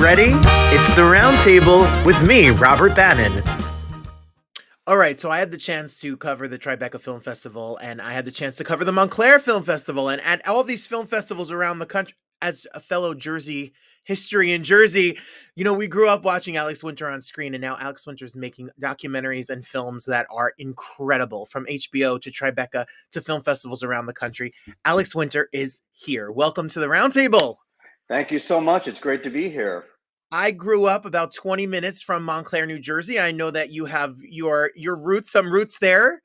ready? It's the Roundtable with me, Robert Bannon. All right, so I had the chance to cover the Tribeca Film Festival, and I had the chance to cover the Montclair Film Festival, and at all these film festivals around the country. As a fellow Jersey history in Jersey, we grew up watching Alex Winter on screen, and now Alex Winter's making documentaries and films that are incredible, from HBO to Tribeca to film festivals around the country. Alex Winter is here. Welcome to the Roundtable. Thank you so much. It's great to be here. I grew up about 20 minutes from Montclair, New Jersey. I know that you have your roots, some roots there.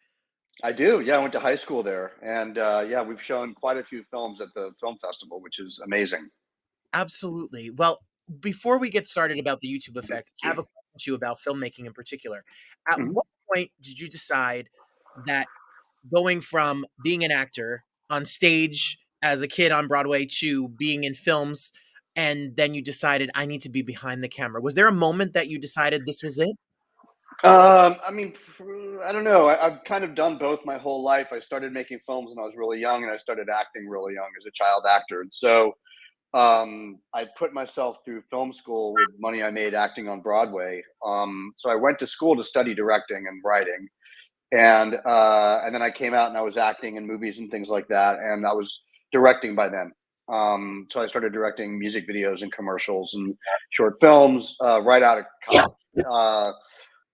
I do. Yeah, I went to high school there. And yeah, we've shown quite a few films at the film festival, which is amazing. Absolutely. Well, before we get started about the YouTube effect, I have a question to you about filmmaking in particular. At Mhm. what point did you decide that going from being an actor on stage as a kid on Broadway to being in films, and then you decided, I need to be behind the camera? Was there a moment that you decided this was it? I mean, I don't know. I've kind of done both my whole life. I started making films when I was really young, and I started acting really young as a child actor. And so I put myself through film school with money I made acting on Broadway. So I went to school to study directing and writing. And then I came out and I was acting in movies and things like that, and I was directing by then. So I started directing music videos and commercials and short films right out of college.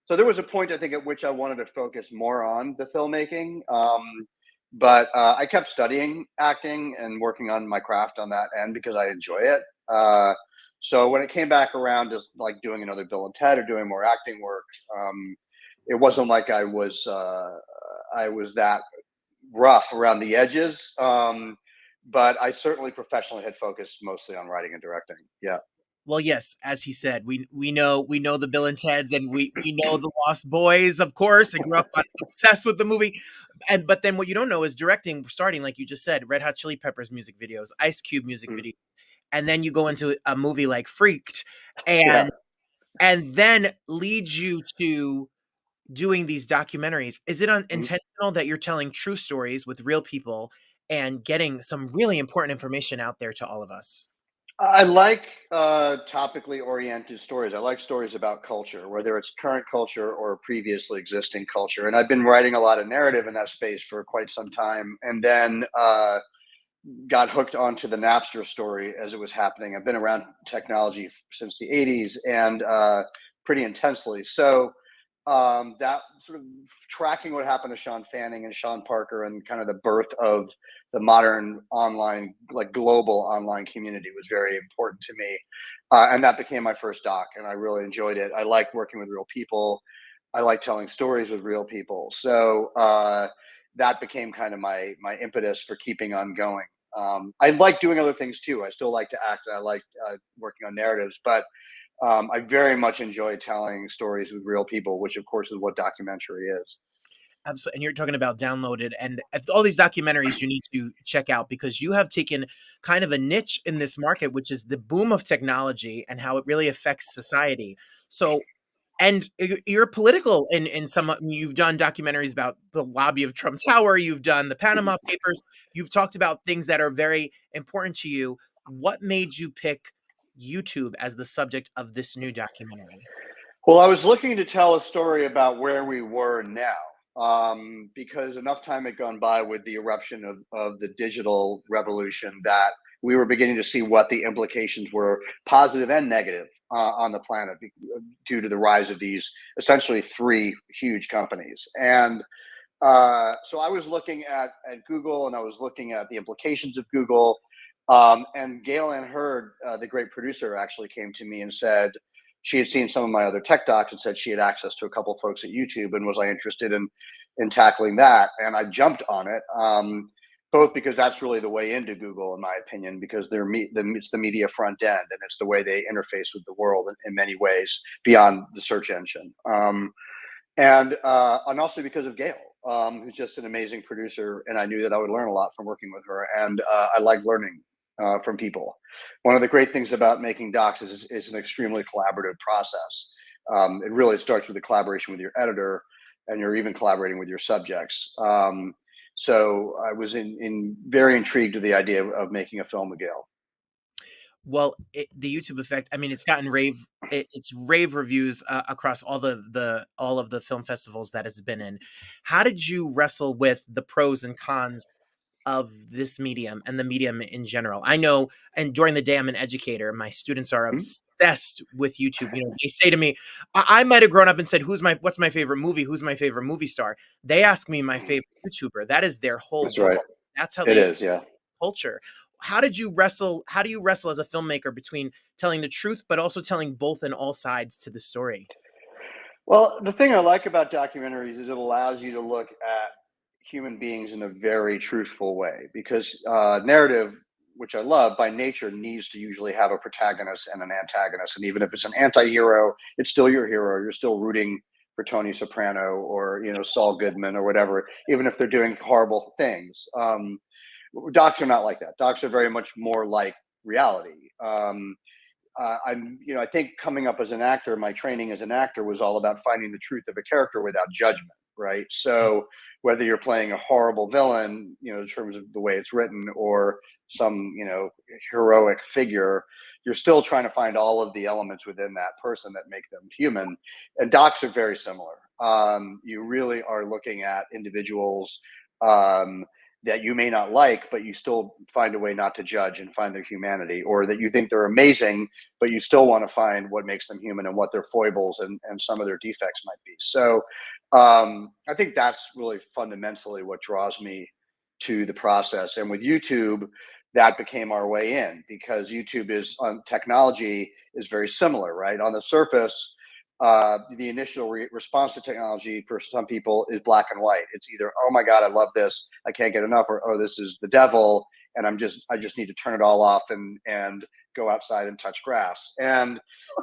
So there was a point I think at which I wanted to focus more on the filmmaking, but I kept studying acting and working on my craft on that end because I enjoy it. So when it came back around to like doing another Bill and Ted or doing more acting work, it wasn't like I was that rough around the edges. But I certainly professionally had focused mostly on writing and directing. Yeah. Well, yes, as he said, we know the Bill and Ted's, and we know the Lost Boys, of course. I grew up obsessed with the movie, but then what you don't know is directing, starting like you just said, Red Hot Chili Peppers music videos, Ice Cube music Mm. videos, and then you go into a movie like Freaked, Yeah. and then leads you to doing these documentaries. Is it Mhm. intentional that you're telling true stories with real people and getting some really important information out there to all of us? I like topically oriented stories. I like stories about culture, whether it's current culture or previously existing culture. And I've been writing a lot of narrative in that space for quite some time. And then got hooked onto the Napster story as it was happening. I've been around technology since the 80s and pretty intensely. So that sort of tracking what happened to Sean Fanning and Sean Parker and kind of the birth of the modern online, like global online community was very important to me. And that became my first doc, and I really enjoyed it. I like working with real people. I like telling stories with real people. So that became kind of my impetus for keeping on going. I like doing other things too. I still like to act. I like working on narratives, but I very much enjoy telling stories with real people, which of course is what documentary is. Absolutely. And you're talking about downloaded, and all these documentaries you need to check out, because you have taken kind of a niche in this market, which is the boom of technology and how it really affects society. So, and you're political in some. You've done documentaries about the lobby of Trump Tower. You've done the Panama Papers. You've talked about things that are very important to you. What made you pick YouTube as the subject of this new documentary? Well, I was looking to tell a story about where we were now, because enough time had gone by with the eruption of the digital revolution that we were beginning to see what the implications were, positive and negative, on the planet due to the rise of these essentially three huge companies. And so I was looking at Google, and I was looking at the implications of Google. And Gail Ann Hurd, the great producer, actually came to me and said she had seen some of my other tech docs and said she had access to a couple folks at YouTube, and was I interested in tackling that? And I jumped on it, both because that's really the way into Google, in my opinion, because it's the media front end, and it's the way they interface with the world in many ways beyond the search engine. And also because of Gail, who's just an amazing producer, and I knew that I would learn a lot from working with her, and I like learning from people. One of the great things about making docs is an extremely collaborative process. It really starts with the collaboration with your editor, and you're even collaborating with your subjects. So I was in very intrigued with the idea of making a film with Gail. Well, the YouTube effect, I mean, it's gotten it's rave reviews across all of the film festivals that it's been in. How did you wrestle with the pros and cons of this medium and the medium in general? I know, and during the day, I'm an educator. My students are Hmm? obsessed with YouTube. You know, they say to me, I might have grown up and said, what's my favorite movie? Who's my favorite movie star? They ask me my favorite YouTuber. That is their whole That's right. world. That's how It they is, yeah. culture. How do you wrestle as a filmmaker between telling the truth but also telling both and all sides to the story? Well, the thing I like about documentaries is it allows you to look at human beings in a very truthful way because narrative, which I love by nature, needs to usually have a protagonist and an antagonist. And even if it's an anti-hero, it's still your hero. You're still rooting for Tony Soprano or Saul Goodman or whatever, even if they're doing horrible things. Docs are not like that. Docs are very much more like reality. I think coming up as an actor, my training as an actor was all about finding the truth of a character without judgment, right? So whether you're playing a horrible villain, in terms of the way it's written, or some, heroic figure, you're still trying to find all of the elements within that person that make them human. And docs are very similar. You really are looking at individuals um, that you may not like, but you still find a way not to judge and find their humanity, or that you think they're amazing, but you still want to find what makes them human and what their foibles and some of their defects might be. So I think that's really fundamentally what draws me to the process. And with YouTube, that became our way in because YouTube is on technology is very similar, right? On the surface, the initial response to technology for some people is black and white. It's either, oh my God, I love this, I can't get enough, or oh, this is the devil, and I just need to turn it all off and go outside and touch grass. And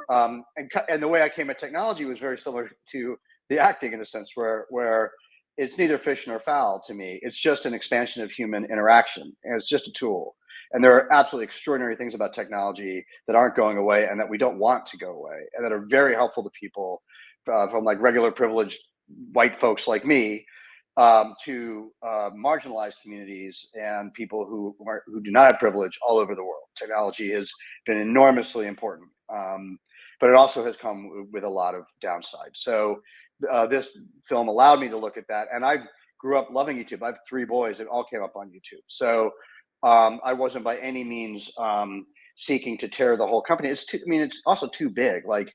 the way I came at technology was very similar to the acting in a sense, where it's neither fish nor fowl to me. It's just an expansion of human interaction, and it's just a tool. And there are absolutely extraordinary things about technology that aren't going away and that we don't want to go away and that are very helpful to people from like regular privileged white folks like me to marginalized communities and people who do not have privilege all over the world. Technology has been enormously important, but it also has come with a lot of downside. So this film allowed me to look at that, and I grew up loving YouTube. I have three boys that all came up on YouTube, so I wasn't by any means seeking to tear the whole company. It's also too big. Like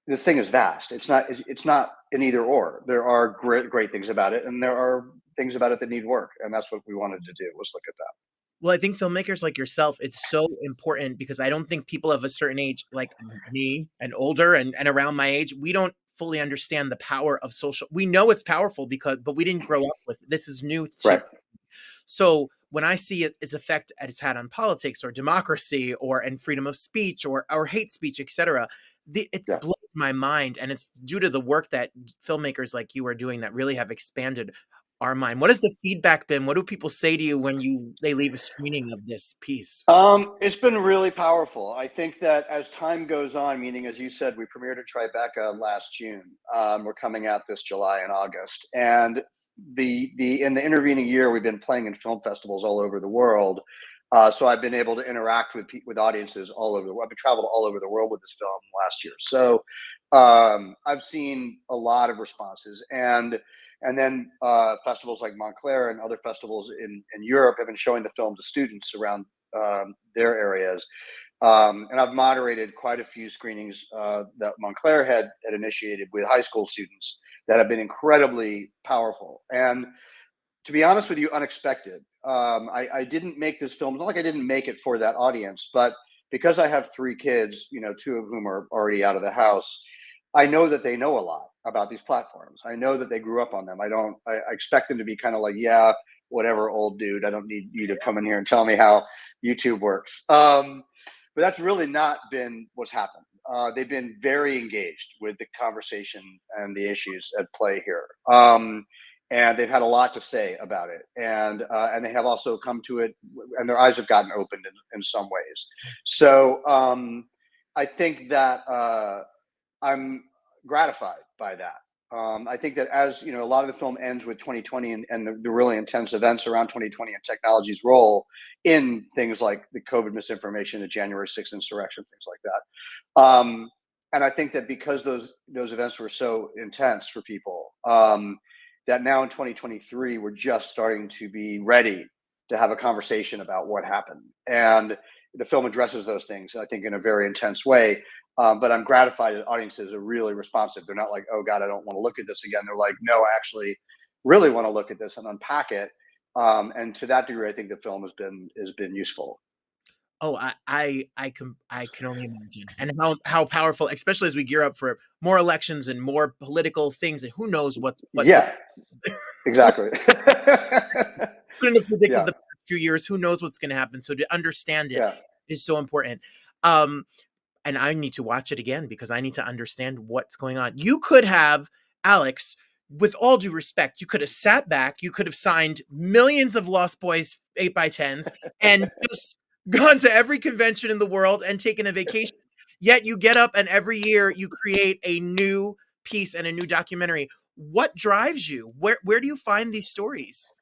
this thing is vast. It's not an either or. There are great things about it, and there are things about it that need work, and that's what we wanted to do. Was look at that. Well, I think filmmakers like yourself, it's so important because I don't think people of a certain age, like me and older and around my age, we don't fully understand the power of social. We know it's powerful but we didn't grow up with it. This is new to. Right. So when I see its effect it's had on politics or democracy or and freedom of speech or hate speech, etc., it Yeah. blows my mind, and it's due to the work that filmmakers like you are doing that really have expanded our mind. What has the feedback been? What do people say to you when they leave a screening of this piece? It's been really powerful. I think that as time goes on, meaning as you said, we premiered at Tribeca last June. We're coming out this July and August, and the in the intervening year, we've been playing in film festivals all over the world. So I've been able to interact with audiences all over the world. I've traveled all over the world with this film last year. So I've seen a lot of responses, and then festivals like Montclair and other festivals in Europe have been showing the film to students around their areas. And I've moderated quite a few screenings that Montclair had initiated with high school students that have been incredibly powerful. And to be honest with you, unexpected. I didn't make this film, not like I didn't make it for that audience, but because I have three kids, two of whom are already out of the house, I know that they know a lot about these platforms. I know that they grew up on them. I expect them to be kind of like, yeah, whatever, old dude. I don't need you to come in here and tell me how YouTube works. But that's really not been what's happened. They've been very engaged with the conversation and the issues at play here. And they've had a lot to say about it, and they have also come to it, and their eyes have gotten opened in some ways. So I think that I'm gratified by that. I think that, as you know, a lot of the film ends with 2020 and the really intense events around 2020 and technology's role in things like the COVID misinformation, the January 6th insurrection, things like that. And I think that because those events were so intense for people, that now in 2023 we're just starting to be ready to have a conversation about what happened, and the film addresses those things, I think, in a very intense way. But I'm gratified that audiences are really responsive. They're not like, "Oh God, I don't want to look at this again." They're like, "No, I actually really want to look at this and unpack it." And to that degree, I think the film has been useful. Oh, I can only imagine, and how powerful, especially as we gear up for more elections and more political things, and who knows what Yeah, exactly. couldn't have predicted Yeah, the past few years. Who knows what's going to happen? So to understand it yeah. is so important. Um, and I need to watch it again because I need to understand what's going on. You could have, Alex, with all due respect, you could have sat back, you could have signed millions of Lost Boys 8 by 10s and just gone to every convention in the world and taken a vacation. Yet you get up and every year you create a new piece and a new documentary. What drives you? Where do you find these stories?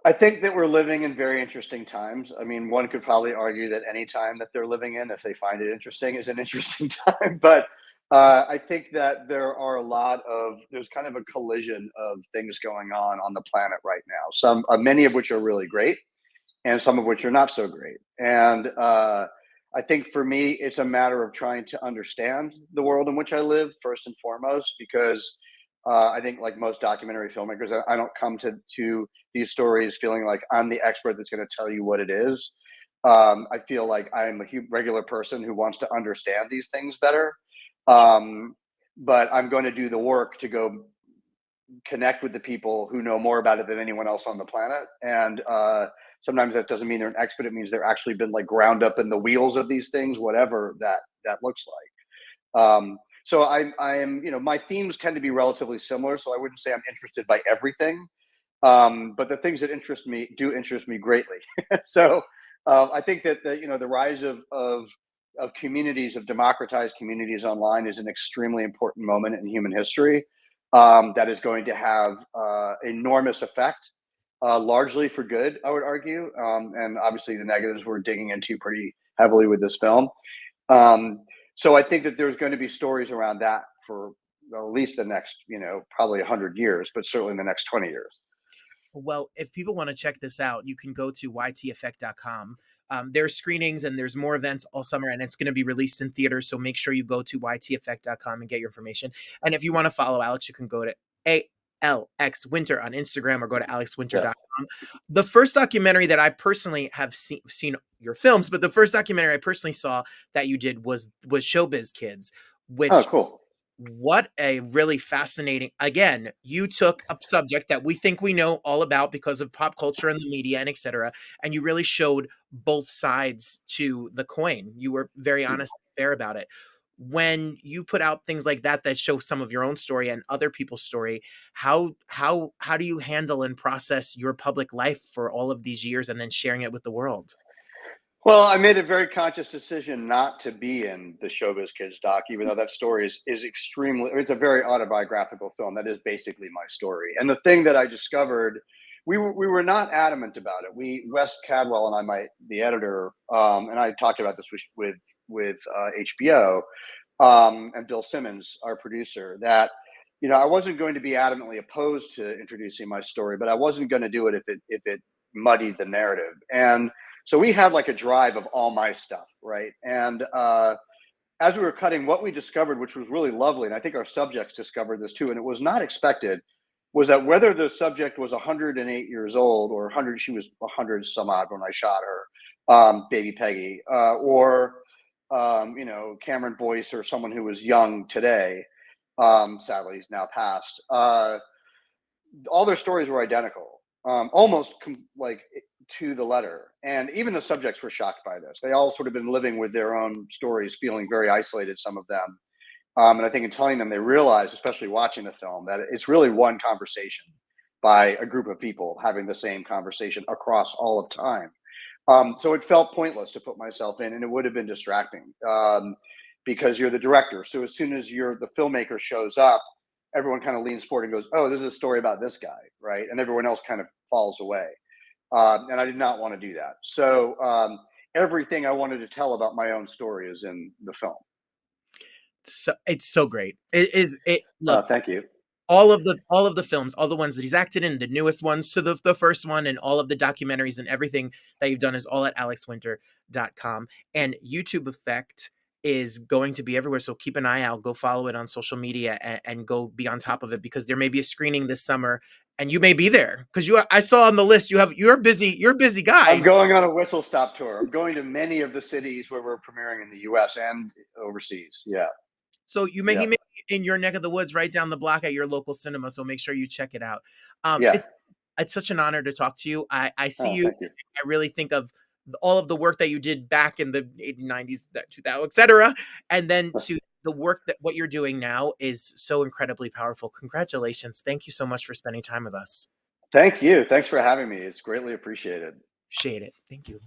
I think that we're living in very interesting times. I mean, one could probably argue that any time that they're living in, if they find it interesting, is an interesting time. But I think that there's kind of a collision of things going on the planet right now. Many of which are really great, and some of which are not so great. And I think for me, it's a matter of trying to understand the world in which I live first and foremost, because I think, like most documentary filmmakers, I don't come to these stories feeling like I'm the expert that's going to tell you what it is. I feel like I'm a regular person who wants to understand these things better. Um, but I'm going to do the work to go connect with the people who know more about it than anyone else on the planet. And sometimes that doesn't mean they're an expert. It means they're actually been like ground up in the wheels of these things, whatever that looks like. So I'm, my themes tend to be relatively similar. So I wouldn't say I'm interested by everything, but the things that interest me greatly. So I think that the rise of communities, of democratized communities online, is an extremely important moment in human history, that is going to have enormous effect, largely for good, I would argue, and obviously the negatives we're digging into pretty heavily with this film. Um, so I think that there's going to be stories around that for at least the next, probably 100 years, but certainly in the next 20 years. Well, if people want to check this out, you can go to yteffect.com. There's screenings and there's more events all summer, and it's going to be released in theaters. So make sure you go to yteffect.com and get your information. And if you want to follow Alex, you can go to ALX Winter on Instagram or go to Yeah. alexwinter.com. The first documentary that I personally have seen your films, but the first documentary I personally saw that you did was Showbiz Kids, Oh, which cool. what a really fascinating, again, you took a subject that we think we know all about because of pop culture and the media and etc., and you really showed both sides to the coin. You were very honest and fair about it. When you put out things like that that show some of your own story and other people's story, how do you handle and process your public life for all of these years and then sharing it with the world? Well, I made a very conscious decision not to be in the Showbiz Kids doc, even though that story is extremely. It's a very autobiographical film. That is basically my story. And the thing that I discovered, we were not adamant about it. Wes Cadwell and I, the editor, and I talked about this with HBO, and Bill Simmons, our producer, that I wasn't going to be adamantly opposed to introducing my story, but I wasn't going to do it if it muddied the narrative. And so we had like a drive of all my stuff, right? And as we were cutting, what we discovered, which was really lovely, and I think our subjects discovered this too, and it was not expected, was that whether the subject was 108 years old or 100, she was 100 some odd when I shot her, baby Peggy, or Cameron Boyce, or someone who was young today. Sadly, he's now passed. All their stories were identical, almost like to the letter. And even the subjects were shocked by this. They all sort of been living with their own stories, feeling very isolated, some of them. And I think in telling them, they realized, especially watching the film, that it's really one conversation by a group of people having the same conversation across all of time. So it felt pointless to put myself in, and it would have been distracting, because you're the director. So as soon as the filmmaker shows up, everyone kind of leans forward and goes, "Oh, this is a story about this guy," right? And everyone else kind of falls away. And I did not want to do that. So everything I wanted to tell about my own story is in the film. So it's so great. It is it look, Thank you. all of the films, all the ones that he's acted in, the newest ones to the first one, and all of the documentaries and everything that you've done is all at alexwinter.com. And YouTube Effect is going to be everywhere. So keep an eye out. Go follow it on social media and go be on top of it, because there may be a screening this summer and you may be there because I saw on the list you're a busy I'm guy. going on a whistle stop tour. I'm going to many of the cities where we're premiering in the U.S. and overseas. Yeah, So he yeah, may be in your neck of the woods right down the block at your local cinema. So make sure you check it out. yeah. It's such an honor to talk to you. I see Oh, you. thank you. I really think of all of the work that you did back in the 80s, 90s, 2000, etc. And then to the work that what you're doing now is so incredibly powerful. Congratulations. Thank you so much for spending time with us. Thank you. Thanks for having me. It's greatly appreciated. Appreciate it. Thank you.